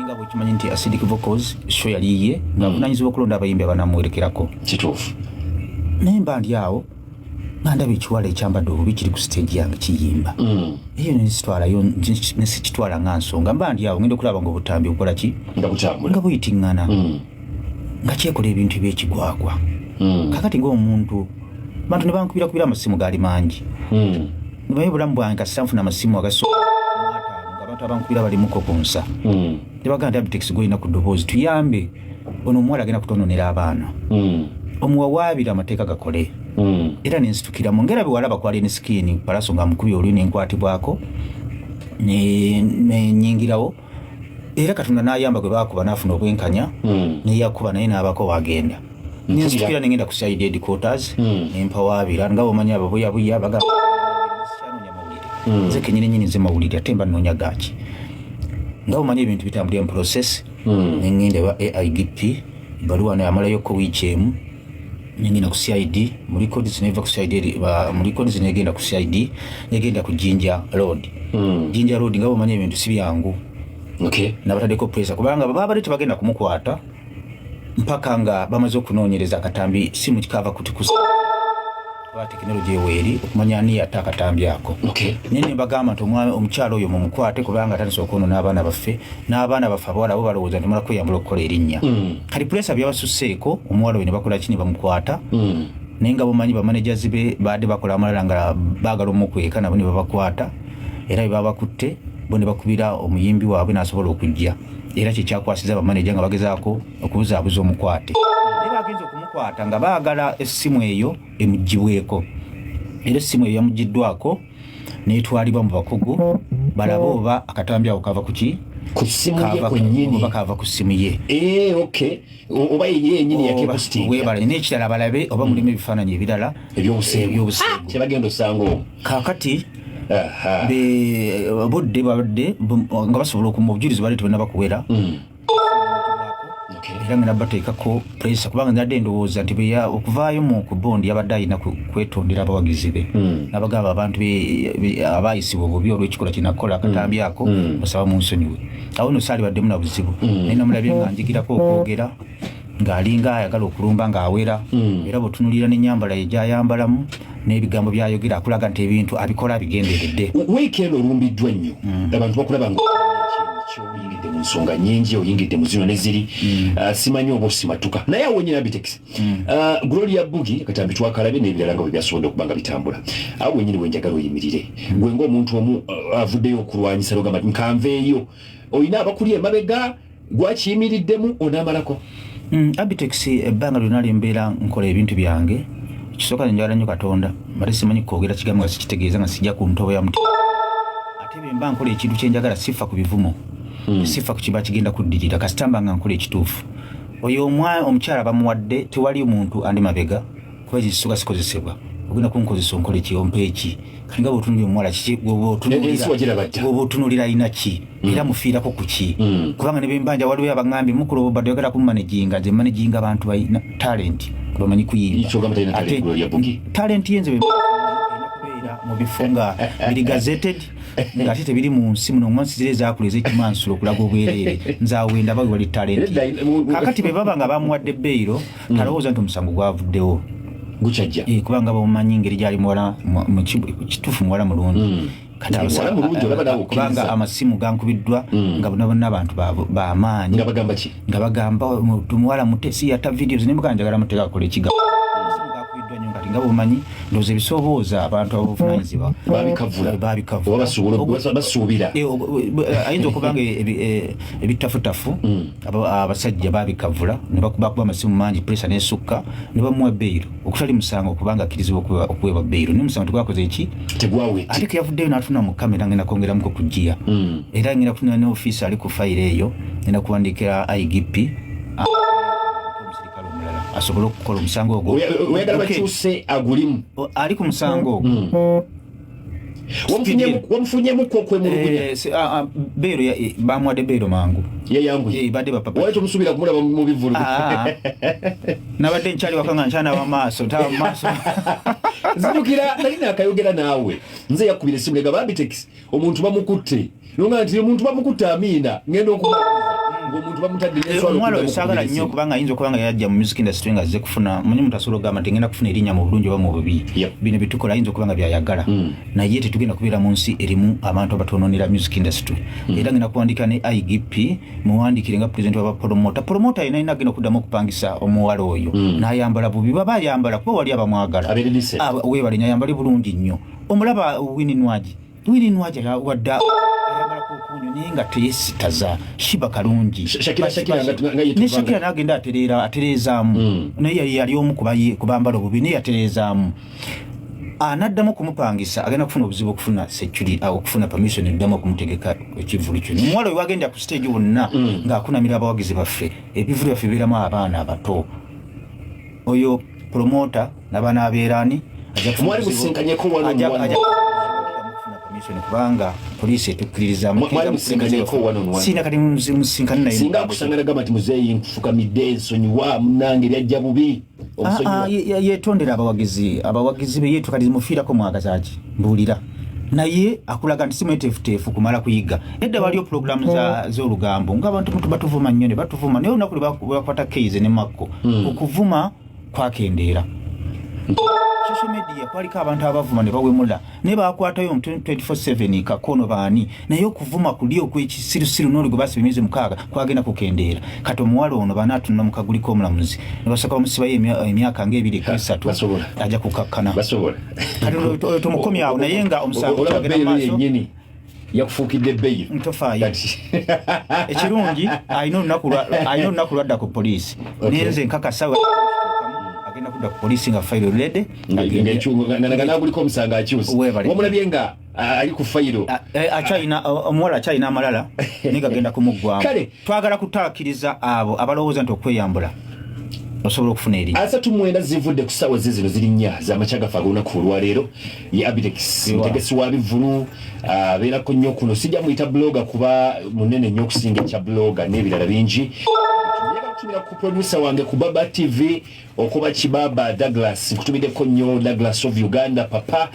nenga bwe nti acidic vocals show yaliye nga bunanyizibwa okulonda abayimbi abanamuwerekerako kituufu nemba ndi awo nganda bikiwala ekyambadde obubi kiri ku stage yange kiyimba eyo nesitwalayo nesikitwala nga nsonga mba ndi awo ngenda okulaba nga obutambi bukola ki nga buyitiŋŋana nga kyekola ebintu ebyekigwagwa kakati ng'omuntu bantu ne bankubira amasimu gaali mangi nibaye obulamu bwange kasita nfuna amasimu agasoka nga abantu abankubira balimuko kunsa ne bagamba nti Abitex golina ku ddoboozi tuyambe ono omuwala agenda kutononera abaana omuwawaabira amateeka gakole era nensitukiramu ngera bewalaba kwali ne sikini palaso nga mukubi olwi nenkwatibwako nenyingirawo era Katonda n'ayamba gwe baakuba n'afuna obwenkanya neyakuba naye n'abako wagenda nensitukira nengenda ku side headquarters nempawaabira nga bomanyi ababuyabuya bagamba nze kenyini nyini nze mawulire ate mba nnoonya gaaki nga bomanyi ebintu bitambulira mu process nengenda wa AIGP baluwa nayamalayo ko wiiki emu nengenda ku CID mu records neva ku CID mu records negenda ku CID negenda ku Jinja Road Jinja Road nga bomanyi ebintu si byangu nabatadeko pressure kubanga baba balete bagenda kumukwata mpaka nga bamaze okunoonyereza akatambi simu kikava kuti kusa kwa tekinoloji eweri okumanya ani atakatambi ako nene bagamba nti omukyalo oyo mumukwate kubanga atandise okwono n'abaana baffe abawala abo balowooza nti mala kweyambula okukola erinnya kati pressure byabasuseeko omuwala oyo ne bakola kini bamukwata naye nga bomanyi bamanagers be baadde bakola amalala nga baagala omukweka nabo ne babakwata era bwe babakutte bo ne bakubira omuyimbi waabwe n'asobola okujja era kikyakwasiza abamanager nga bagezaako okubuzaabuza omukwate naye bagenza okumukwata nga baagala essimu eyo emugibweko era essimu eyo yamugiddwako n'etwalibwa mu bakugu balaba oba akatambi ako kava kuki ku simu ye kwennyini oba kava ku simu ye oba ye yennyini yakepostinga webala n'ekirala balabe oba mulimu ebifaananyi ebirala ebyobusengu kyebagenda osanga kakati budde babadde nga basobola okumubujulizi baleete bonna bakuwera era nga nabateekako pressure kubanga nadde ndowooza nti okuvaayo mu kubondi yabadde alina kwetondera abawagizi be nabagamba abantu abayisibwa obubi olw'ekikola kinakola akatambi ako basaba mu nsonyiwe awo no saali baddemu na buzibu naye namulabye nga njigirako okwogera ng'alinga ayagala okulumba ng'awera era bw'otunulira n'ennyambala ye gy'ayambalamu n'ebigambo by'ayogera akulaga nti ebintu abikola abigenderedde wiiki eno olumbiddwa nnyo abantu bakulaba nga oyingidde mu nsonga nnyingi oyingidde mu zino ne ziri simanyi oba osimatuka naye awo nyina Abitex Gloria Bugie akatambi twakalabe n'ebirala nga bwe byasobodde okuba nga bitambula awo wenyini wenjagala oyimirire gwe ng'omuntu omu avuddeyo okulwanyisa logamba nti nkanveeyo olina abakuli emabega gwakiyimiriddemu onaamalako Abitex ebbanga lyonna lyembeera nkola ebintu byange kisooka njagala nnyo Katonda bate simanyi kwogera kigambo nga sikitegeeza nga sijja ku ntobo ya muti ate bwe mba nkola ekintu kye njagala sifa ku bivumo sifa ku kiba kigenda kuddirira kasitamba nga nkola ekituufu oyo omukyala bamuwadde tewali omuntu andi mabega kuba ekisuka sikozesebwa ogenda kunkozesa onkola ekiyompa eki kati nga bw'otunulira omuwala kiki bw'oba otunulira alina ki era mufiirako ku ki kubanga ne bembanja waliwo abaŋŋambye mukulu obadde oyagala kumanaginga nze managinga abantu balina talenti bamanyi kuyimba talenti yenze kubeera mu bifo nga biri gazetted ng'ate tebiri mu nsi muno mwansi zire zakuleza ekimansula okulaga obwereere nzaawenda bawe wali talenti kakati be baba nga bamuwadde ebbeeyiro talowooza nti omusango gwavuddewo gukyajja kubanga bamumanyi ngeri gyali muwala kituufu muwala mulungi kubanga amasimu gankubiddwa nga bonna abantu b'amaanyi nga bagamba muwala mutesi yata videos nembuga njagala muteeka akola ekigambo gakubiddwa nnyo kati nga bumanyi ndowooza ebisobooza abantu ab'obuvunanyizibwa basuubira ayinza okuba nga ebitafutafu abasajja babikavula ne bakuba amasimu mangi pressure n'esukka ne bamuwa bbeeyiro okutali musango okubanga akkirizibwa okuweebwa bbeeyiro naye musango tegwakoze eki ate keyavuddeyo n'atuna mu kamera ngenda kwongeramuko kugiya era ngenda kutuna ne ofiisi ali ku fayiro eyo ngenda kuwandiikira IGP asobola okukola omusango ogwo oyagala bakyuse agulimu ali ku musango ogwo wamufunyemukko okwemulugunya beero bamuwadde beero mangu yayanguye badde bapapa wali tomusubira kumulaba mu bivulu nabadde nkyali waka nga nkyana wamaaso taba mumaaso zijukira nalina akayogera naawe nze yakubira essimu legaba Abitex omuntu bamukutte nonga nti omuntu bamukutte amiina ngenda okumaliza ngomuntu bamutadde neswalo omwalo esagala nnyo kubanga ayinza okubanga yajja mu music industry nga azze kufuna manyi mutasobola ogamba tengenda kufuna erinnya mu bulungi oba mu bubi bino bitukola ayinza okubanga byayagala naye tetugenda kubeera mu nsi erimu abantu abatonoonera music industry era ngenda kuwandika ne IGP muwandikire nga president wa promota yena ina agenda okuddamu okupangisa omuwala oyo n'ayambala bubi baba ayambala kuba wali abamwagala weebale nyayambale bulungi nnyo omulaba wininwaji wadda nga teyesitaza shiba kalungi Shakira nagenda atereezaamu naye yali omu kubambala obubi naye yatereezaamu anaddamu kumupangisa agenda kufuna obuzibu okufuna security okufuna permission eddamu okumutegeka ekivulu kyo omuwala we wagenda ku stage wonna ng'akunamira abawagizi baffe ebivulu byaffe bibeeramu abaana abato oyo promota n'abaana abeerani mwali musinkanyeko wano kubanga poliisi etukkiririza sina kati musinkani naye singa akusangana gamba nti muzeeyi nkufukamidde ensonyiwa munange lyajja bubi yetondera abawagizi be yetu kati mufiirako mwagazaaki mbuulira naye akulaga nti simweteefuteefu kumala kuyiga edda waliyo pulogulaamu z'olugambo ng'abantu batuvuma nnyo ne batuvuma naye olunaku lwebakwata keize ne makko okuvuma kwakendeera social media kwaliko abantu abavuma ne bawemula ne bakwatayo 24/7 kakono baani naye okuvuma kuli okwekisirusiru n'oli gwe basiba emyezi 6 kwagenda kukendeera kati omuwala ono banaatunda mu kaguliko omulamuzi ne basooka bamusibayo emyaka nga 2 ajja kukakkana kati tumukomye awo naye nga omusango gwagenda maaso yakufuukidde bbeeyi ntofaayo ekirungi alina olunaku lwadda ku poliisi nenze nkakasa agenda kudda ku poliisi nga fayiro lede nganaguliko omusanga akyusa wamulabye nga ali ku fayiro omuwala akyalina amalala naye gagenda kumuggwamu twagala kutaakiriza abo abalowooza nti okweyambula osobola okufuna eri 39 zivudde ku ssaawa zino ziri 4 z'amakya gafa ag'olunaku olwaleero ye Abitex mutegesi wa bivulu abeerako nnyo kuno sijja muyita bloga kuba munene nnyo okusinga ekya bloga n'ebirala bingi kutumira ku producer wange ku Baba TV okuba Kibaba Douglas kutumiddeko nnyo Douglas of Uganda papa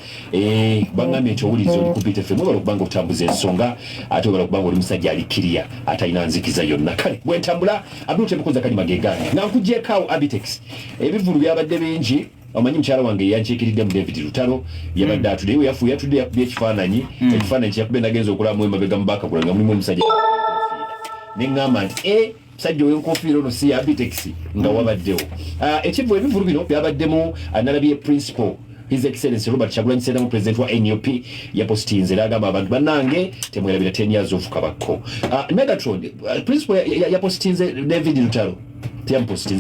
bangambye nti owuliza oli ku BTF mwebala okubanga otambuza ensonga ate webala okubanga oli musajja alikiriya atalina nzikiza yonna kale bwe ntambula Abdul Temukunza kali magegani nga nkugyekaawo Abitex ebivulu byabadde bingi omanyi mukyala wange yankiikiridde mu David Lutalo yabadde atudde iwe yafuuya atudde yakubye ekifaananyi kyakubbe nagenza okulamu emabega mu Bakagula nga mulimu omusajja neŋŋamba nti sajja w'enkofiira ono si Abitex nga wabaddewo ekivu ebivulu bino byabaddemu analabye principal His Excellency Robert Kyagulanyi Ssentamu president wa NUP yapostinze era agamba abantu bannange temwerabira 10 years of kabako Megatron principal yapostinze David Lutalo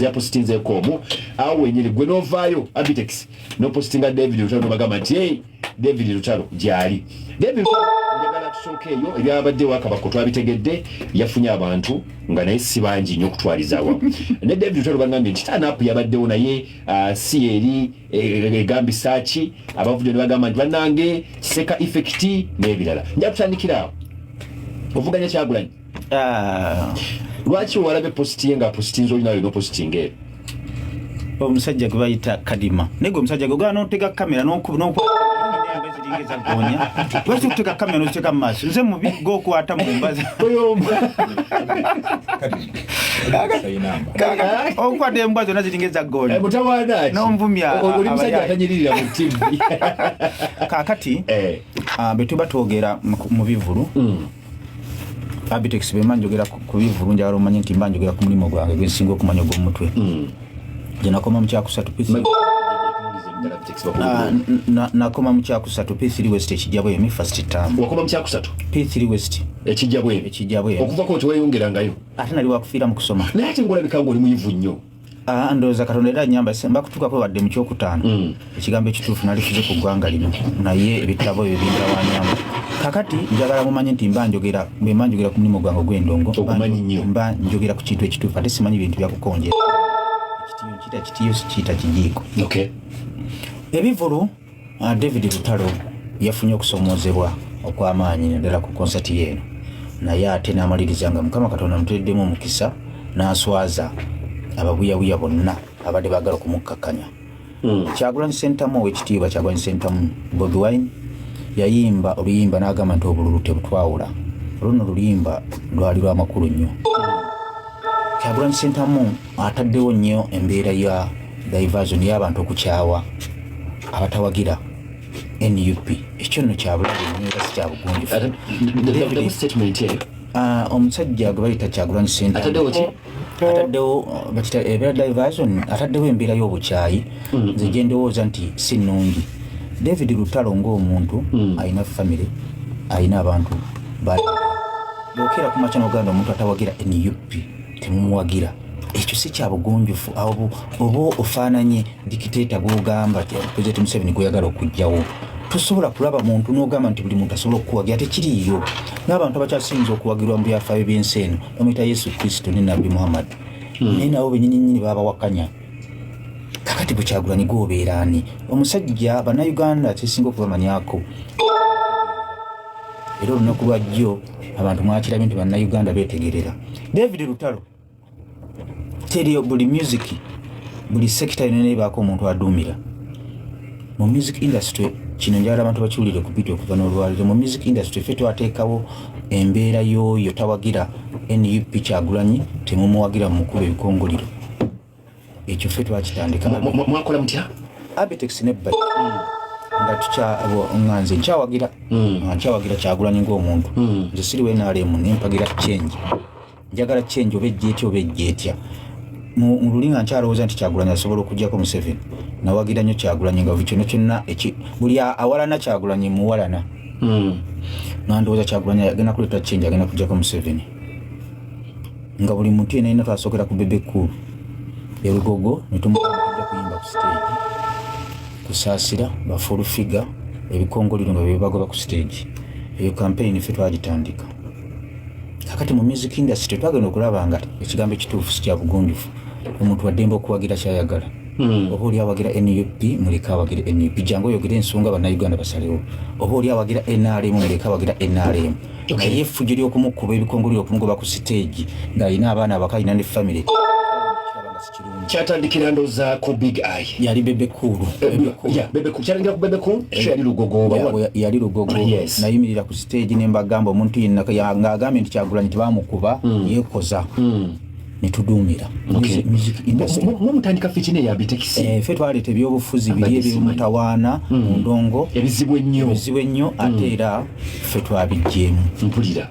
yapostinze komu awo wenyini gwe novaayo Abitex nopostinga David Lutalo nobagamba nti David Lutalo gyali David sokeyo ebyabadde wakabako twabitegedde yafunye abantu nga naye si bangi nnyo okutwaliza awamu ne David Lutalo bangambye nti tanapu yabaddewo naye si eri egambisa ki abavudde ne bagamba nti bannange seka effect n'ebirala nja kutandikira awo ovuganya Kyagulanyi lwaki owalabe positi ye nga postinze olinayo nopositinga ero omusajja gwe bayita kadima naye gwe omusajja gwe ogala n'otega kamera n'okuba ngeza gonya lwaki kuteka kamera n'oteka mu maaso nze mubi g'okwata mu mbaza okwata embwa zonna ziringeza gonya n'onvumya oli musajja atanyiririra mu TV kaakati be tuba twogera mu bivulu Abitex bema njogera ku bivulu njagala omanye nti mba njogera ku mulimu gwange gwe nsinga okumanya ogw'omutwe gye nakoma mu kyakusatu nakoma mu kyakusatu P3 West ekijjabwemi first term wakoma mu kyakusatu P3 West ekijjabwemi okuvako nti weyongerangayo ate nali wakufiira mu kusoma naye ate ng'olabika ng'oli muyivu nnyo ndowooza Katonda era nnyamba mba kutuukako wadde mu kyokutaano ekigambo ekituufu nalifuze ku ggwanga lino naye ebitabo ebyo bindawanyamba kakati njagala mumanye nti mba njogera ku mulimu gwange ogw'endongo mba njogera ku kintu ekituufu ate simanyi bintu byakukonjera ekitiyo kiyita kijiiko ebivulu David Lutalo yafunye okusomoozebwa okw'amaanyi naddala ku konsati yeeno naye ate n'amaliriza nga Mukama Katonda muteddemu omukisa n'aswaza ababuyabuya bonna abadde baagala okumukkakkanya Kyagulanyi Ssentamu ow'ekitiibwa Kyagulanyi Ssentamu Bobi Wine yayimba oluyimba n'agamba nti obululu tebutwawula luno luyimba lwali lw'amakulu nnyo Kyagulanyi Ssentamu ataddewo nnyo embeera ya diversion y'abantu okukyawa abatawagira NUP. Ekyo nno kyabulabe nnyo era si kyabugunjufu. Omusajja gwe bayita Kyagulanyi Ssentamu ataddewo embeera diversion, ataddewo embeera y'obukyayi nze gye ndowooza nti si nnungi. David Lutalo ng'omuntu alina family, alina abantu bokera ku makya n'oganda omuntu atawagira NUP temumuwagira. Ekyo si kya bugunjufu. Oba ofaananye dikiteeta gw'ogamba ti President Museveni gweyagala okujjawo. Tosobola kulaba muntu n'ogamba nti buli muntu asobola okuwagira, tekiriiyo. N'abantu abakyasinza okuwagirwa mu byafaayo by'ensi eno bamuyita Yesu Kristo ne Nabbi Muhammad, naye nabo bennyini babawakanya. Kakati bwe Kyagulanyi gw'obeera ani? Omusajja bannayuganda kyesinga okubamanyako era olunaku lwa jjo abantu mwakirabye nti bannayuganda beetegerera. David Lutalo teri buli music, buli sekita yonna ebaako omuntu aduumira mu music industry. Kino njagala abantu bakiwulire ku bidiyo okuva n'olwaliro. Mu music industry ffe twateekawo embeera y'oyo tawagira NUP Kyagulanyi temumuwagira mu kuba ebikongoliro. Ekyo ffe twakitandika. Mwakola mutya? Abitex ne Budgie nga nganze nkyawagira Kyagulanyi ng'omuntu. Nze siri we NRM nempagira change, njagala change oba ejjeetya oba ejjeetya. Mu luli nga nkyalowooza nti Kyagulanyi asobola okugyako Museveni, nawagira nnyo Kyagulanyi nga buli kyonna kyonna buli awalana Kyagulanyi muwalana. Nga ndowooza Kyagulanyi agenda kuleeta change, agenda kugyako Museveni nga buli muntu yenna yenna twasookera ku bebe cool erugogo ne tumujja kuyimba ku stage, kusaasira bafulu figure ebikongoliro nga bebagoba ku stage. Eyo campaign ffe twagitandika. Kakati mu music industry twagenda okulaba nga ekigambo ekituufu si kya bugunjufu. Omuntu waddembe okuwagira kyayagala. Oba oli awagira NUP muleka awagira NUP, jangu oyogere ensonga bannayuganda basalewo. Oba oli awagira NRM muleka awagira NRM. Naye effujjo ly'okumukuba ebikongoliro okumugoba ku stage ng'alina abaana abakalina ne family kyatandikira ndoza ku Big Eye. Yali bebe kulu. Bebe kulu. Kyatandikira ku bebe kulu. Yali lugogo. Yali lugogo. Nayimirira ku stage ne mbagamba omuntu yenna ng'agambye nti Kyagulanyi tebamukuba yeekoza. Ne tuduumira. Music industry. Mumutandika ffe ne ya Abitex. Ffe twaleeta ebyobufuzi biri ebimutawaana mu ndongo. Ebizibu ennyo ate era ffe twabijjeemu. Mpulira.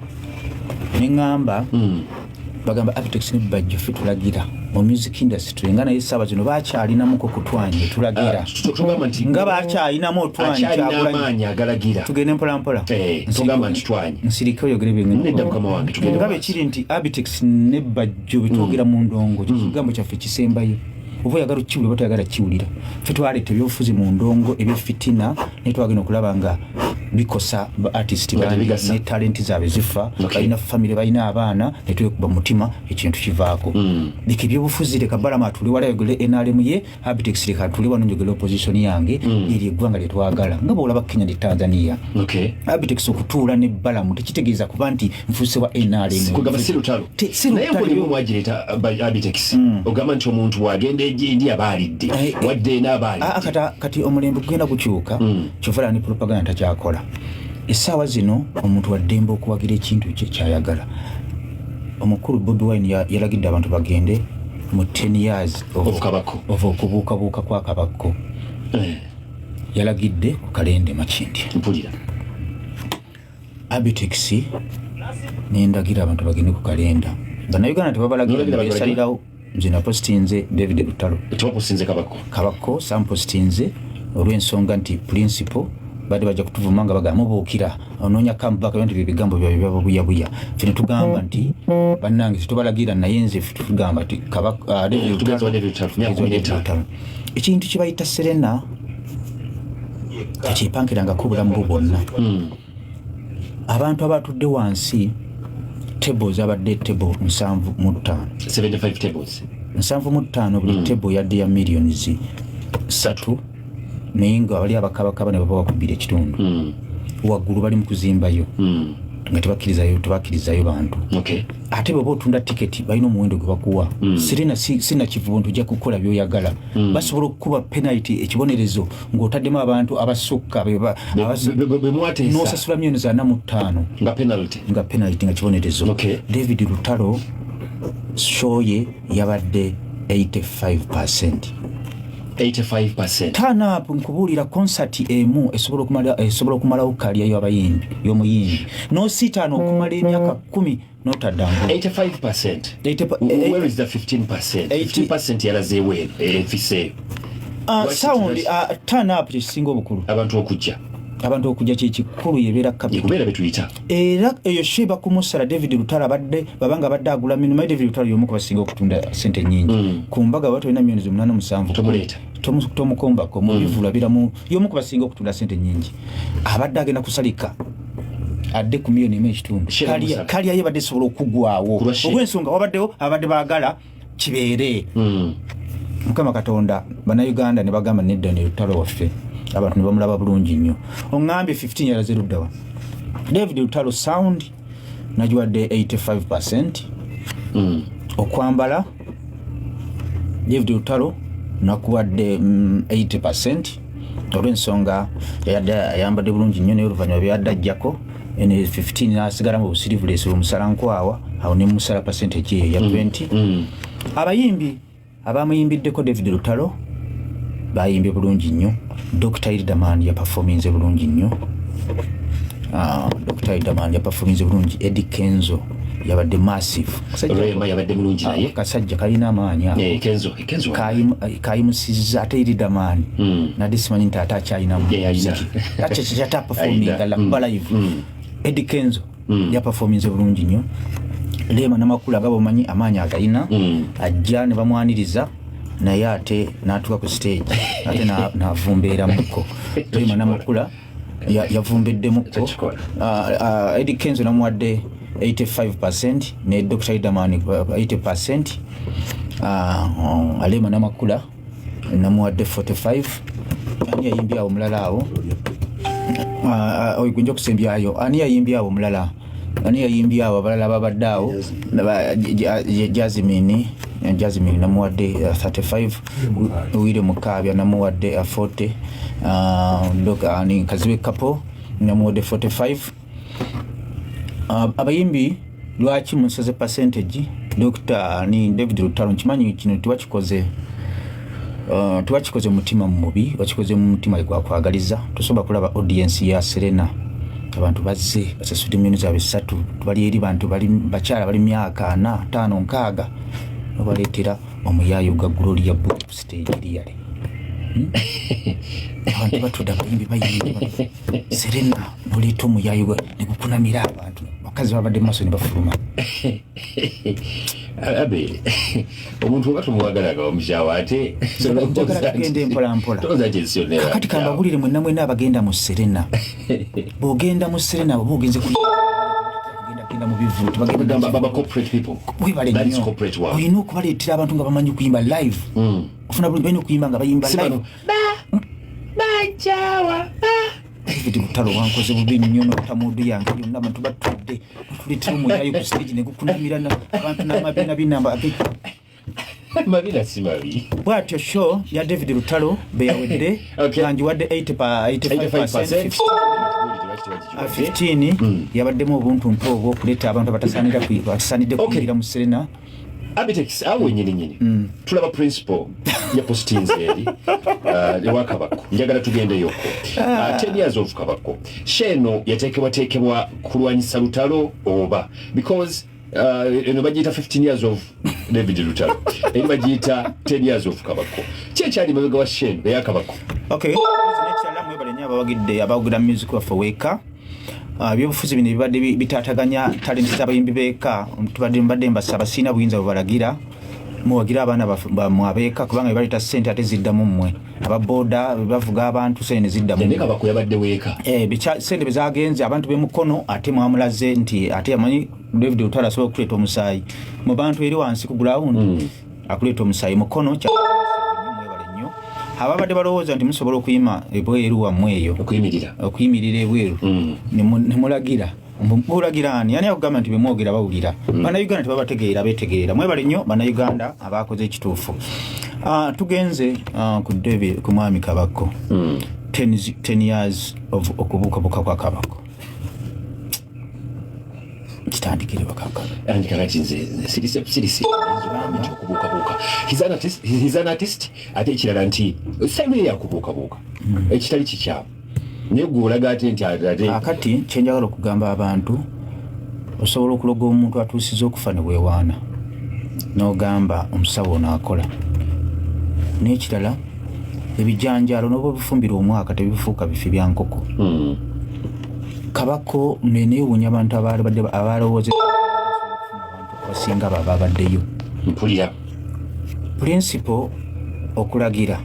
Ne ngamba bagamba Abitex ne Budgie ffe tulagira mu music industry nga naye essaawa zino bakyalinamuko kutwanye tulagira nga bakyalinamu otwanye Kyagulanyi agalagira tugende mpolampola tugamba nti twanye nsirika oyogere nedda mukama wange tugende nga bekiri nti Abitex ne Budgie betwogera mu ndongo kigambo kyaffe kisembayo. Oba oyagala okiwulira oba toyagala kiwulira, ffe twaleeta ebyobufuzi mu ndongo ebyefitina naye twagenda okulaba nga bikosa ba artist bandi ne talenti zaabwe zifa. Balina family, balina abaana, ne twekuba mutima ekintu kivaako. Leka ebyobufuzi leka Balama atuli wala yogere NRM ye, Abitex leka atuli wano njogere opposition yange eri eggwanga lye twagala nga bw'olaba Kenya ne Tanzania. Abitex okutuula ne Balamu tekitegeeza kuba nti nfuuse wa NRM. Kugamba si Lutalo. Naye bwe mwagireta Abitex ogamba nti omuntu bw'agenda ejindi abaalidde wadde n'abaalidde. Kati omulembe gugenda gukyuka kyovula ne propaganda takyakola. Essaawa zino omuntu waddembe okuwagira ekintu kye kyayagala. Omukulu Bobi Wine yalagidde abantu bagende mu 10 years of okubuukabuuka kwa Kabakko. Yalagidde ku Kalende Makindye. Mpulira. Abitex nendagira abantu bagende ku Kalenda. Bannayuganda tebabalagira besalirawo. Nze napostinze David Lutalo. Tewapostinze Kabakko sampostinze olw'ensonga nti principal badde bajja kutuvuma nga bagamba mubuukira onoonya kambaka nti ebigambo byabwe buyabuya. Ffe ne tugamba nti bannange tetubalagira naye nze ffe tugamba nti David Lutalo ekintu kye bayita Serena tekyepankirangako obulamu bwonna. Abantu abatudde wansi tables abadde table 75 tables 75 buli table yadde ya millions 3 naye nga bali abakabakaba ne baba bakubira ekitundu waggulu bali mu kuzimbayo nga tebakkirizayo bantu. Ate bwe otunda tiketi balina omuwendo gwe bakuwa. Sirina kivubo ntujja kukola byoyagala. Basobola okukuba penalty ekibonerezo ng'otaddemu abantu abasukka n'osasula $45 nga penalty nga kibonerezo. David Lutalo show ye yabadde 85%. 85%. Turn up nkubulira concert emu esobola okumalawo kaliya y'abayimbi y'omuyimbi n'ositaano okumala emyaka 10 n'otaddangu. 85%. Where is the 15%? 15% yalazeewe efiseeyo. Sound turn up kisinga obukulu. Abantu okujja kikulu yebeera kapita. Kubeera betuyita. Era eyo sheba kumusala David Lutalo babanga badde agula minimum David Lutalo yomu kubasinga okutunda sente nyingi. Ku mbaga watu ina milioni 87. Tomuleta. Tomukombako mu bivulabiramu yomu kubasinga okutunda sente nyingi. Abadde agenda kusalika adde ku milioni ekitundu. Kaliya ye badde sobola okugwawo. Okwensonga wabaddewo abadde baagala kibeere. Mukama Katonda bannayuganda ne bagamba nedda ne Lutalo waffe abantu ne bamulaba bulungi nnyo. Ongambye 15 yalaze luddawa. David Lutalo sound nagiwadde 85%. Okwambala David Lutalo nakuwadde 80%. Olw'ensonga yayambadde bulungi nnyo naye oluvannyuma byadda ajjako ene 15 nasigala mu busirivulesi omusala nkwawa awo ne musala percentage ya 20. Abayimbi abamuyimbideko David Lutalo bayimbye bulungi nnyo. Dr. Ildaman ya performance bulungi nnyo. Dr. Ildaman ya performance bulungi. Eddie Kenzo yabadde massive. Rema yabadde bulungi naye. Kasajja kalina amaanyi. Kenzo. Kayimusiza ate Ildaman. Na disimanyi ntata achayina mu. Acha chata performing la live. Eddie Kenzo ya performance bulungi nnyo. Lema namakula gabo manyi amaanyi agalina. Ajja ne bamwaniriza naye ate n'atuuka ku stage ate n'avumbeera mukko. Lema namakula yavumbedde mukko. Eddie Kenzo namuwadde 85% ne Dr. Ildaman 80%. Alema namakula namuwadde 45. Ani yayimbye awo mulala awo. Oyigunja kusembyayo. Ani yayimbye awo mulala. Ani yayimbye awo abalala babadde awo. Jasmine namuwadde 35. Uwire Mukabya namuwadde 40. Ani Kazibe Kapo namuwadde 45. Abayimbi lwaki munsaze percentage Dr. ni David Lutalo nkimanyi kino tiwakikoze mutima mubi wakikoze mu mutima gwakwagaliza tusoba kulaba audience ya Serena abantu bazze basasudde minutes abisatu tubali eri bantu bali bakyala bali myaka 4 5 6 nobaletera omuyayo ga Gloria Bugie stage liyale. Abantu batuda bayimbi Serena nolito omuyayo ne gukunamira abantu bakazi babadde maso ne bafuluma. Abe omuntu batumuwagalaga omushawa ate gende mpola kati kambabulire mwenna abagenda mu Serena bogenda mu Serena bogenze kugenda mu bivuto bagenda baba corporate people that is corporate world. Oyina okubaleetera abantu nga bamanyi kuyimba live. Ofuna buli bayina okuyimba nga bayimba live. Bajawa David Lutalo wankoze bubi nnyo n'otamudu yange yonna abantu batudde tuleetera omuyayo ku stage ne gukunamira abantu n'amabina binamba mabina si mabi. Bwatyo show ya David Lutalo beyawedde angiwadde 85%. 15 yabaddemu obuntu obwo okuleeta abantu batasaanidde kuyingira mu Serena. Abitex awe nyini tulaba principal ya postings eri wakabako njagala tugende yoko 10 years of kabako sheno yatekebwa kulwanyisa Lutalo oba because eno bagita 15 years of David Lutalo eno bagita 10 years of kabako kyali mabega wa sheno ya kabako. Okay nekyala mwebale nyaba bagidde abagura music of weka byobufuzi bino bibadde bitataganya talent z'abayimbi beeka tubadde mbasaba sina buyinza bubalagira muwagira abaana bamwabeeka kubanga baleta ssente ate ziddamu mmwe ababoda bavuga abantu sente ziddamu ndeka bakuyabadde weeka sente bezagenze abantu bemukono ate mwamulaze nti ate amanyi David Lutalo asobola okuleeta omusaayi mu bantu eri wansi ku ground akuleeta omusaayi mukono ababadde balowooza nti musobola okuyima ebweru wammwe eyo okuyimirira ebweru nemulagira mulagirani yani akugamba nti bemwogera bawulira. Bannayuganda tebabategeera betegeera. Mwebale nnyo bannayuganda abakoze ekituufu. Tugenze ku mwami Kabako 10 years of okubuukabuuka kwa Kabako. kitandikire bakaka andika kati nze sirisi okubuukabuuka he's an artist ate ekirala nti same yakubuukabuuka ekitali kikyamu naye gwolaga ate nti akati kyenjagala okugamba abantu osobola okuloga omuntu atuusiza okufa ne weewaana n'ogamba omusawo onaakola n'ekirala ebijanjaalo n'oba obifumbira omwaka tebifuuka bifi bya nkoko kabako neneewuunya abantu abalowooza abantu abasinga baba abaddeyo mpulira principle okulagira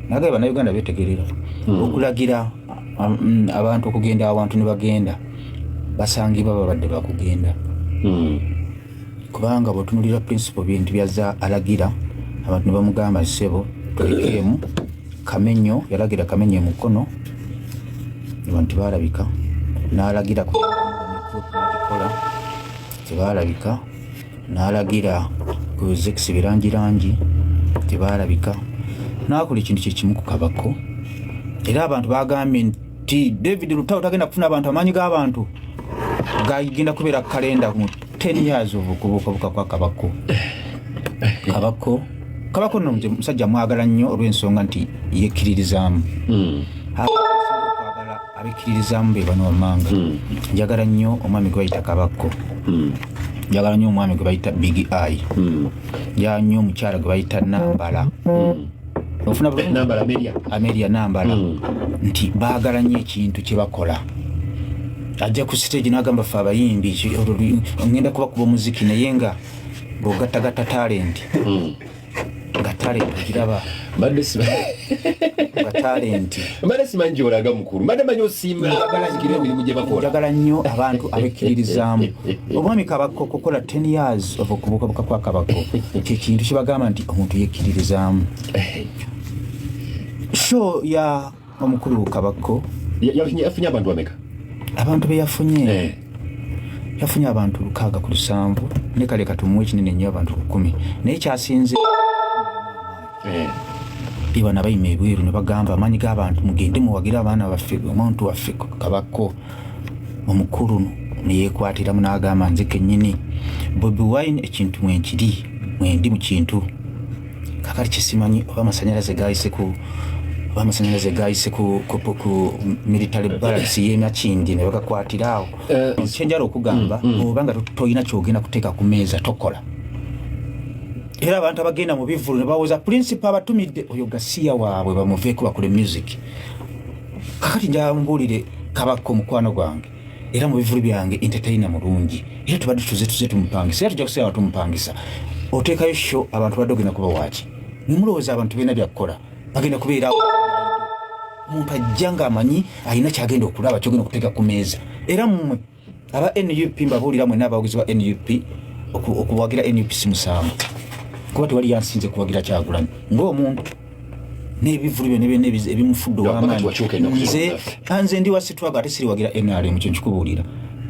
nagaye bannayuganda betegerera okulagira abantu okugenda awantu ne bagenda basangibwa babadde bakugenda kubanga bw'otunulira principle bintu byazza alagira abantu ne bamugamba ssebo tolekemu kamenyo yalagira kamenyo emukono abantu balabika n'alagira kukola tebalabika n'alagira ku zexi birangirangi tebalabika n'akola ekintu kyekimu ku kabako era abantu bagambye nti David Lutalo tagenda kufuna abantu amaanyi g'abantu gagenda kubeera kalenda mu 10 years okubuukabuuka kwa kabako nno musajja mwagala nnyo olw'ensonga nti yekkiririzaamu kwagala abekkiririzaamu be bano wammanga njagala nnyo omwami gwe bayita kabako njagala nnyo omwami gwe bayita big eye njagala nnyo omukyala gwe bayita nambala ofuna nambala Amelia nambala nti baagala nnyo ekintu kye bakola ajja ku stage n'agamba ffe abayimbi ngenda kubakuba omuziki naye nga bw'ogattagatta talent nga talent ogiraba nga talent mbadde simanyi gy'olaga mukulu mbadde manyi osimba abalangirira emirimu gye bakola njagala nnyo abantu abekkiririzaamu omwami kabako kukola 10 years of okubuukabuuka kwa kabako kyekintu kyebagamba nti omuntu yekkiririzaamu show ya omukulu kabako yafunye abantu bameka abantu be yafunye abantu 607 ne kale katumuwe ekinene nnyo abantu 10 naye kyasinze ibana bayima ebweru ne bagamba amaanyi g'abantu mugende muwagira abaana baffe omuntu waffe kabako omukulu neyeekwatiramu n'agamba nze kennyini Bobi Wine ekintu mwendi mu kintu kakati kisimanyi oba amasanyalaze gayise ku military balance y'emakindi ne bagakwatirawo kyenjala okugamba obanga toyina kyogenda kuteeka ku meeza tokola era abantu abagenda mu bivulu ne bawoza principal abatumidde oyo gasiya waabwe bamuveeko bakole music kakati njambuulire kabako mukwano gwange era mu bivulu byange entertainer mulungi era tubadde tuze tumupangisa era tujja kuseera tumupangisa oteekayo show abantu badde ogenda kuba waaki nimulowooza abantu beena byakukola bagenda kubeera omuntu ajja ng'amanyi alina kyagenda okulaba kyogenda okuteeka ku meeza era mmwe aba NUP mbabuulira mwenna abawagizi ba NUP okuwagira NUP simusango kuba tewali yansinze kuwagira Kyagulanyi ng'omuntu n'ebivulu byonna ebimufudde ow'amaanyi nze ndi wasitwaga ate siriwagira NRM kyo nkikubuulira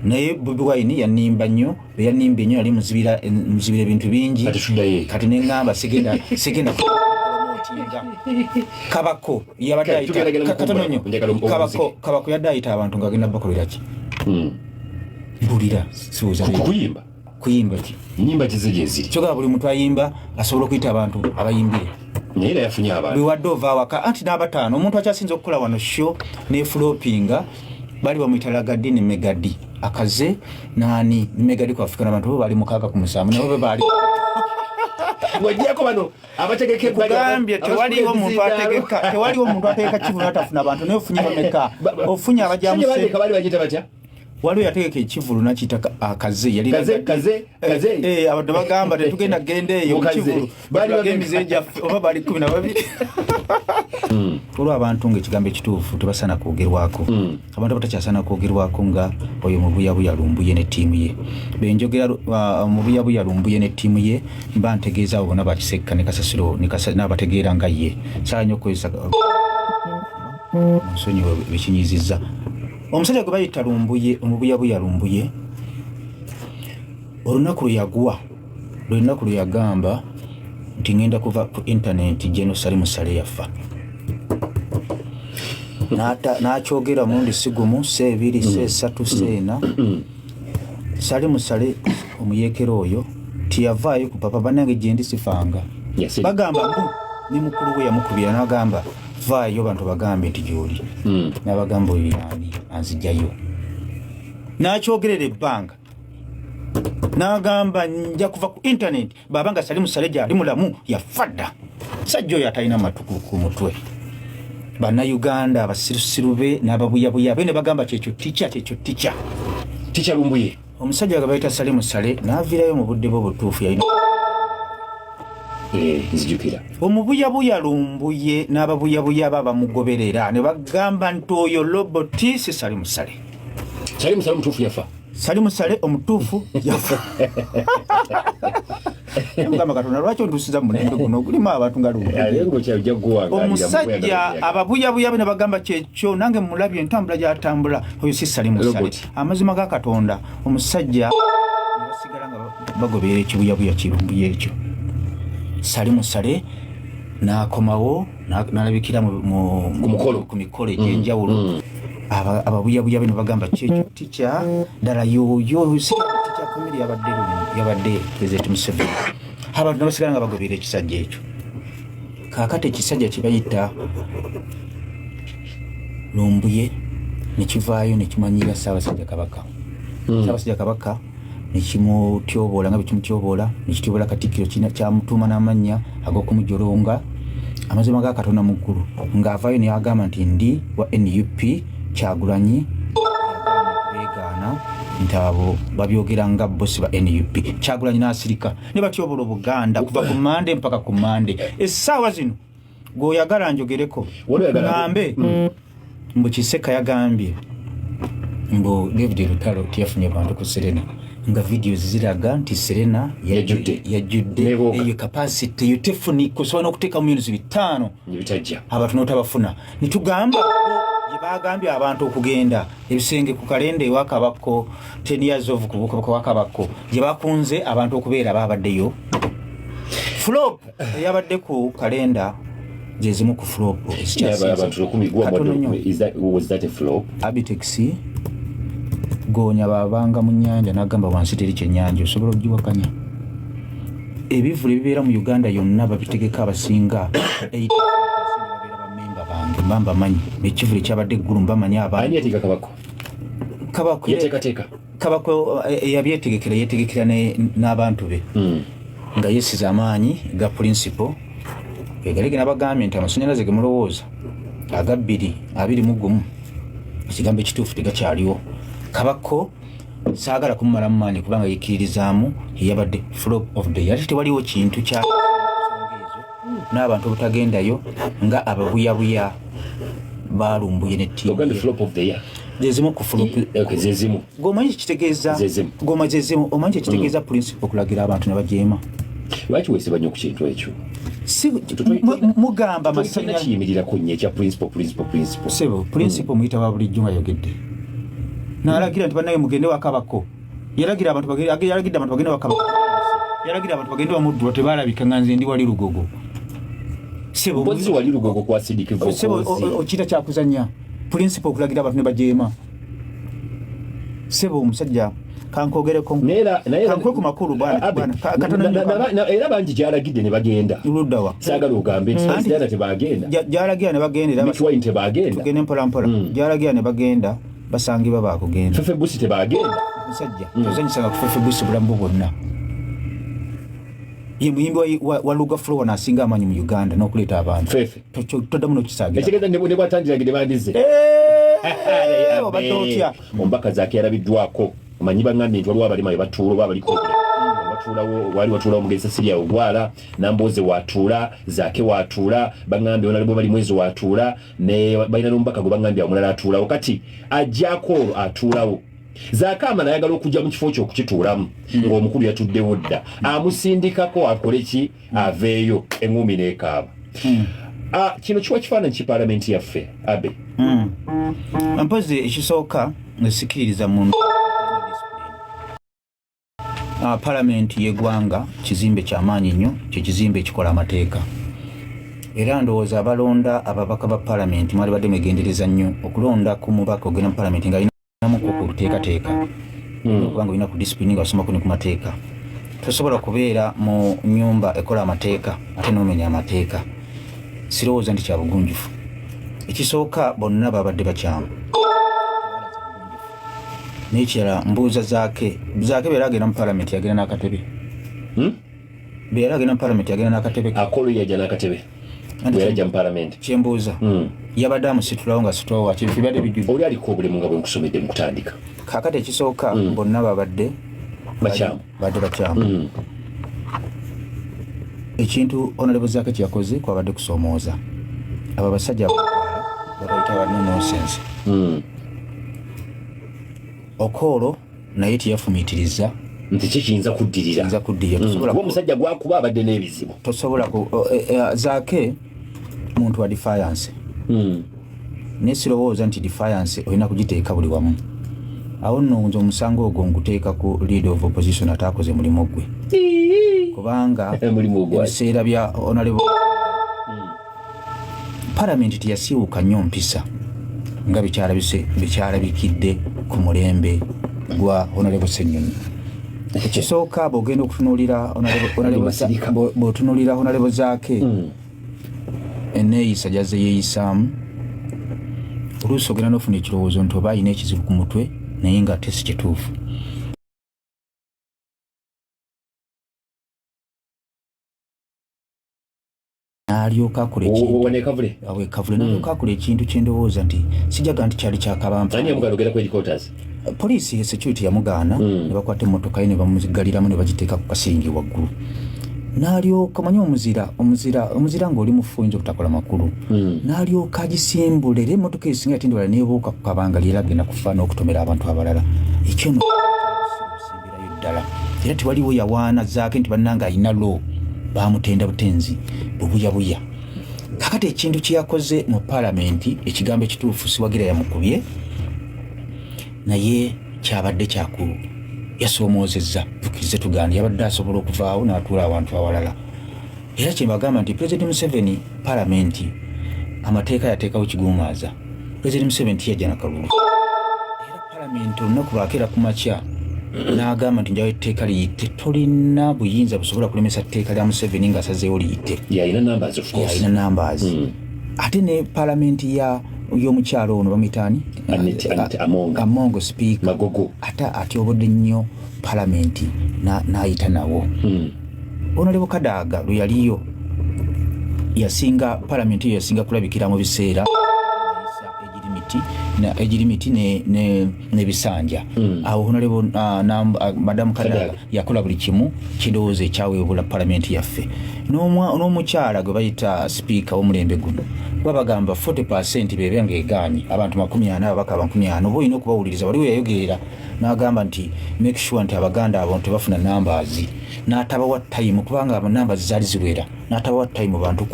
naye Bobi Wine yanimba nnyo beyanimbye nnyo yali muzibira ebintu bingi kati neŋŋamba sigenda kabako yabadde ayita katononyo kabako yadde ayita abantu ng'agenda bakolera ki mbulira siwuza kuyimba ki nnyimba kizegyeziri kyogala buli muntu ayimba asobola okuyita abantu abayimbire naye era yafunye abantu biwadde ova awaka anti n'abataano omuntu akyasinza okukola wano show nefulopinga bali bamuyita Lagadi ne Megadi akaze nani Megadi ku Afrika n'abantu bo bali 607 nabo be bali wajjako bano abategeke kugambye tewaliwo omuntu ategeka kivulu atafuna abantu naye ofunye bameka ofunye abajamuse bali bajita batya waliwo yategeka ekivulu nakiyita akaze yali kaze abantu bagamba tetugenda genda eyo ekivulu bagemize gyaffe oba bali 12 olwo abantu ng'ekigambo ekituufu tebasaana kwogerwako abantu abatakyasana kwogerwako nga oyo mubuyabuya lumbuye ne ttiimu ye benjogera mubuyabuya lumbuye ne ttiimu ye mba ntegeeza abo bonna bakisekka ne kasasiro n'abategeera nga ye saanya okukozesa nsonyiwe bekinyizizza omusajja gwe bayita lumbuye omubuyabuya lumbuye olunaku lwe yagamba nti ngenda kuva ku intaneti Jenosali Musale yafa n'akyogera mundi sigumu 2 3 4 sale musale omuyekero oyo tiyavaayo ku papa banange gye ndi sifanga bagamba ni mukulu we yamukubira n'agamba vaayo bantu bagambe nti gy'oli n'abagamba oyo yani anzijjayo n'akyogerera ebbanga n'agamba nja kuva ku internet babanga sale musale gy'ali mulamu yafadda sajja oyo atalina matuku ku mutwe bannayuganda abasirusiru be n'ababuyabuya be ne bagamba kyekyo tica lumbuye omusajja nga bayita sale musale n'aviirayo mu budde bwe obutuufu yalina nzijukira omubuyabuya lumbuye n'ababuyabuya babamugoberera ne bagamba nti oyo loboti si sale musale omutuufu yafa sale musale omutuufu yafa mugamba katonda lwaki ontuusiza mu mulembe guno gulimu abantu nga omusajja ababuyabuya be ne bagamba kyekyo nange mulabye entambula gy'atambula oyo si sale musale amazima ga katonda omusajja basigala nga bagoberera ekibuyabuya kirumbuye ekyo sale musale n'akomawo n'alabikira ku mikolo egy'enjawulo ababuyabuya be ne bagamba kyekyo tica ddala yoyo tica komiri yabadde President Museveni abantu ne basigala nga bagoberera ekisajja ekyo kaakati ekisajja kibayita lumbuye nekivaayo nekimanyira Ssaabasajja Kabaka nekimutyoboola nga bekimutyoboola nekityobola Katikkiro kyamutuuma n'amannya ag'okumujolonga amazima ga Katonda mu ggulu ng'avaayo neagamba nti ndi wa NUP Kyagulanyi beegaana nti abo babyogera nga bosi ba NUP Kyagulanyi n'asirika ne batyobola Obuganda kuva ku Mande mpaka ku Mande essaawa zino gweoyagala njogereko ngambe mbu Kiseka yagambye mbu David Lutalo tiyafunye bantu ku Serena nga videos ziraga nti Serena yajudde eyo capacity yotefuniko kusobola okuteeka mu myezi 5 bitajja abantu notabafuna nitugamba bagambye abantu okugenda ebisenge ku kalenda ewakabako 10 years of kubuka wakabako gye bakunze abantu okubeera babaddeyo flop yabadde ku kalenda jezimu ku flop abantu 10 was that a flop Abitex gonya babanga mu nyanja nagamba wansi teri kyenyanja osobola ogiwakanya ebivule bibeera mu Uganda yonna babitegeka abasinga mbamba manyi ekivule kyabadde eggulu mbamanyi abantu yatika kabako kabako yabyetegekera n'abantu be nga yesiza amaanyi ga principal egalege n'abagambye nti amasanyalaze ge mulowooza aga 21 ekigambo ekituufu tegakyaliwo kabako saagala kumumala mu maanyi kubanga yikiririzaamu yabadde flop of the year ate tewaliwo kintu kya n'abantu obutagendayo nga ababuyabuya balumbuye ne tiimu zezimu ku flop gomanyi kitegeeza omanyi kitegeeza principal okulagira abantu ne bajeema lwaki weesiba nnyo ku kintu ekyo mugamba masanya kiyimirira nnyo ekya principal sebo principal muyita wa bulijjo nga yogedde n'alagira nti bannaye mugende wakabako yalagidde abantu bagende wakabako yalagira abantu bagende wamuddula tebalabika nga nze ndi wali Lugogo sebo wali Lugogo kwa Sidiki sebo okita kyakuzanya principal okulagira abantu ne bajeema sebo omusajja kankogereko kankwe ku makulu bwana era bangi gyalagidde ne bagenda luddawa saagala ogambe nti tebagenda gyalagira ne bagenda tugende mpolampola gyalagira ne bagenda basangibwa bakugenda fefe busi tebagenda musajja tozanyisanga ku fefe busi bulamu bwonna ye muyimbi wa Luga Flow nasinga amanyi mu Uganda n'okuleeta abantu fefe toddamu n'okisaagira ekitegeeza ne bwatangiragide bandize obadde otya ombaka zaake yalabiddwako amanyi bangambye nti waliwo abalima batuula baliko wali watuula omugezi Siriya Ogwala Namboze watuula zaake watuula bangambye onalibwe bali mwezi watuula ne balina n'omubaka gwe bangambye omulala atuulawo kati ajjako atuulawo zaake amala ayagala okujja mu kifo ky'okukituulamu ng'omukulu yatuddewo dda amusindikako akole ki aveeyo eŋŋumi n'ekaaba kino kiwa kifaananyi ki paalamenti yaffe abe mpozi ekisooka nesikiririza muntu Parliament y'eggwanga kizimbe ky'amaanyi nnyo kye kizimbe ekikola amateeka era ndowooza abalonda ababaka ba Parliament mwali badde mwegendereza nnyo okulonda ku mubaka ogenda mu Parliament nga alinamu ku kuteekateeka kubanga olina ku discipline nga osoma ku mateeka. Tosobola kubeera mu nyumba ekola amateeka ate n'omenya amateeka. Sirowooza nti kya bugunjufu. Ekisooka bonna babadde bakyamu. N'ekirala mbuuza zaake beera agenda mu palamenti yagenda n'akatebe. Beera agenda mu palamenti yagenda n'akatebe. Akolo yajja n'akatebe. Beera ajja mu palamenti. Kyembuuza. Yabadde amusitulawo nga situlawo wakiri bibadde bijjuvu. Oli aliko obulemu nga bwe nkusomedde mu kutandika. Kaakati ekisooka bonna babadde bakyamu. Badde bakyamu. Ekintu Honorable Zaake kye yakoze kwabadde kusoomooza. Abo abasajja babayita ba nonsense. Okoolo naye teyafumiitiriza nti kiyinza kuddirira. Omusajja gwakuba abadde n'ebizibu. Tosobola Zaake muntu wa defiance. Naye sirowooza nti defiance olina kugiteeka buli wamu. Awo nno nze omusango ogwo nguteeka ku leader of opposition ataakoze mulimu gwe. Kubanga ebiseera bya Honorable Parliament teyasiiwuka nnyo mpisa nga bikyalabikidde ku mulembe gwa Honorable Ssenyonyi. Ekisooka bw'ogenda okutunuulira Honorable Zaake enneeyisa gy'azze yeeyisaamu, oluusi ogenda n'ofuna ekirowoozo nti oba alina ekizibu ku mutwe naye nga ate si kituufu. N'alyoka akola ekintu kye ndowooza nti sijaga nti kyali kyakabampa. Poliisi security yamugaana ne bakwata emmotoka ye ne bamugaliramu ne bagiteeka ku kasingi waggulu. N'alyoka manyi omuzira ng'oli mufu oyinza obutakola makulu. N'alyoka agisimbula era emmotoka esinga yatindibala neebuuka ku kabanga era agenda kufa n'okutomera abantu abalala. Ekyo nno simbirayo ddala. Era tewaliwo yawaana Zaake nti bannanga alina lo baamutenda butenzi bubuyabuya. Kakati ekintu kye yakoze mu palamenti ekigambo ekituufu siwagira yamukubye naye kyabadde yasoomoozezza tukirize tugaana yabadde asobola okuvaawo n'atuula abantu awalala. Era kye mbagamba nti President Museveni palamenti amateeka yateekawo kiguumaaza. President Museveni yajja na kalulu. Era palamenti olunaku lwakeera ku makya n'agamba nti njawo etteeka liyite. Tolina buyinza busobola kulemesa tteeka lya Museveni ng'asazeewo liyite. Yalina numbers. Ate ne palamenti y'omukyalo ono bamuyitaani Amongo speaker Magogo ate atyobodde nnyo palamenti n'ayita nawo. Honorable Kadaga lwe yaliyo yasinga palamenti yasinga kulabikira mu biseera egirimiti n'ebisanja. Awo Honorable Madam Kadaga yakola buli kimu kindowooza ekyaweebula palamenti yaffe. N'omukyala gwe bayita speaker w'omulembe guno babagamba 40% bebe ng'egaanye abantu 40 ababaka 40 oba olina okubawuliriza. Waliwo yayogerera n'agamba nti make sure nti Abaganda abo tebafuna numbers. N'atabawa time kubanga numbers zaali ziwera. N'atabawa time bantu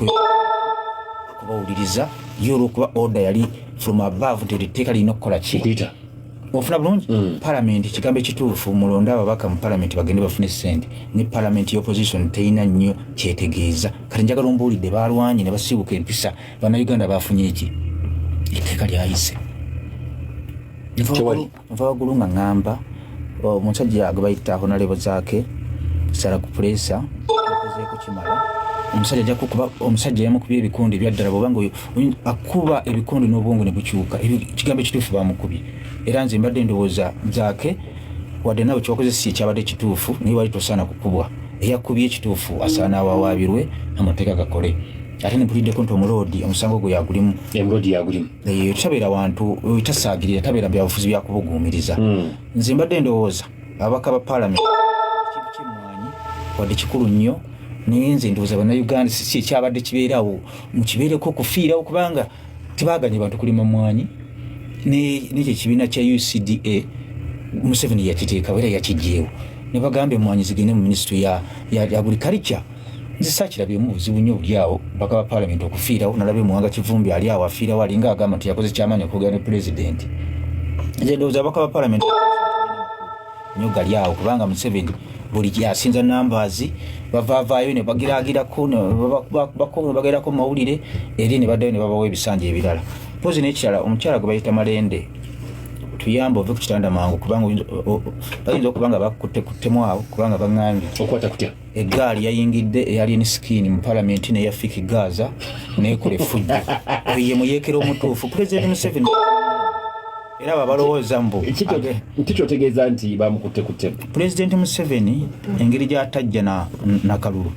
kubawuliriza yo olw'okuba order yali from above nti etteeka lirina okukola ki. Ofuna bulungi palamenti ekigambo ekituufu mulonde ababaka mu palamenti bagende bafune ssente. Ne palamenti y'opposition teyina nnyo kyetegeeza. Kati njagala ombuulidde baalwanye ne basiibuka empisa bannayuganda baafunye eki etteeka lyayise. Nva waggulu nga ŋŋamba omusajja gwe bayita Honorable Zaake sala ku puleesa akozeeko kimala. Omusajja yamukubye ebikundi ebyaddala bw'obanga akuba ebikundi n'obwongo ne bukyuka. Ekigambo ekituufu baamukubye. Era nze mbadde ndowooza Zaake wadde nawe kyokoze si ekyabadde kituufu naye wali tosaana kukubwa. Eyakubye ekituufu asaana awawaabirwe amateeka gakole. Ate ne mpuliddeko nti omuloodi omusango gwe yagulimu. Tabeera wantu tasaagirira tabeera byabufuzi byakubuguumiriza. Nze mbadde ndowooza ababaka ba palamenti ekintu ky'emmwanyi wadde kikulu nnyo naye nze ndowooza bannayuganda si ekyabadde kibeerawo mukibeereko okufiirawo kubanga tebaaganye bantu kulima mmwanyi. N'ekyo ekibiina kya UCDA Museveni yakiteekawo era yakiggyeewo ne bagamba emmwanyi zigende mu minisitule ya agriculture. Nze saakirabyemu buzibu nnyo buli awo baka ba palamenti okufiirawo. Nalabye Muwanga Kivumbi ali awo afiirawo alinga agamba nti yakoze kyamaanyi okwogera ne pulezidenti. Nze ndowooza abaka ba palamenti nnyo gali awo kubanga Museveni buli yasinza numbers bavaavaayo ne bagiraagirako bagerako mu mawulire eri ne baddayo ne babawo ebisanja ebirala. Pozi n'ekirala omukyala gwe bayita Malende tuyamba ove ku kitanda mangu kubanga bayinza okubanga bakuttemu awo kubanga baŋŋambye okwata kutya eggaali yayingidde eyalien skin mu parliament neyafika Gaza nekola effujjo oye muyeekera omutuufu President Museveni era babalowooza mbu kikyotegeeza nti bamukutte ku ttemu President Museveni engeri gy'atajja na kalulu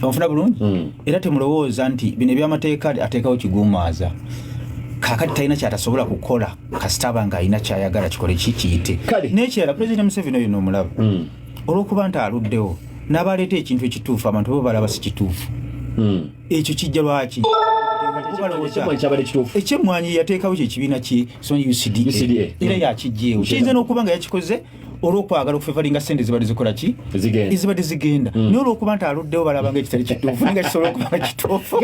onfuna bulungi era temulowooza nti bino ebyamateeka ateekawo kiguumaaza kakati talina kyatasobola kukola kasita abanga alina kyayagala kikole kiyite n'ekirala President Museveni oyo n'omulaba olw'okuba nti aluddewo n'abaleeta ekintu ekituufu abantu bo balaba si kituufu ekyo kijja lwaki ekyemmwanyi yateekawo kyekibiina ki UCDA era yakijjeewo kiyinza n'okuba nga yakikoze olw'okwagala okufevalinga ssente zibadde zikola ki ezibadde zigenda naye olw'okuba nti aluddewo balaba nga ekitali kituufu naye nga kisobola okuba nga kituufu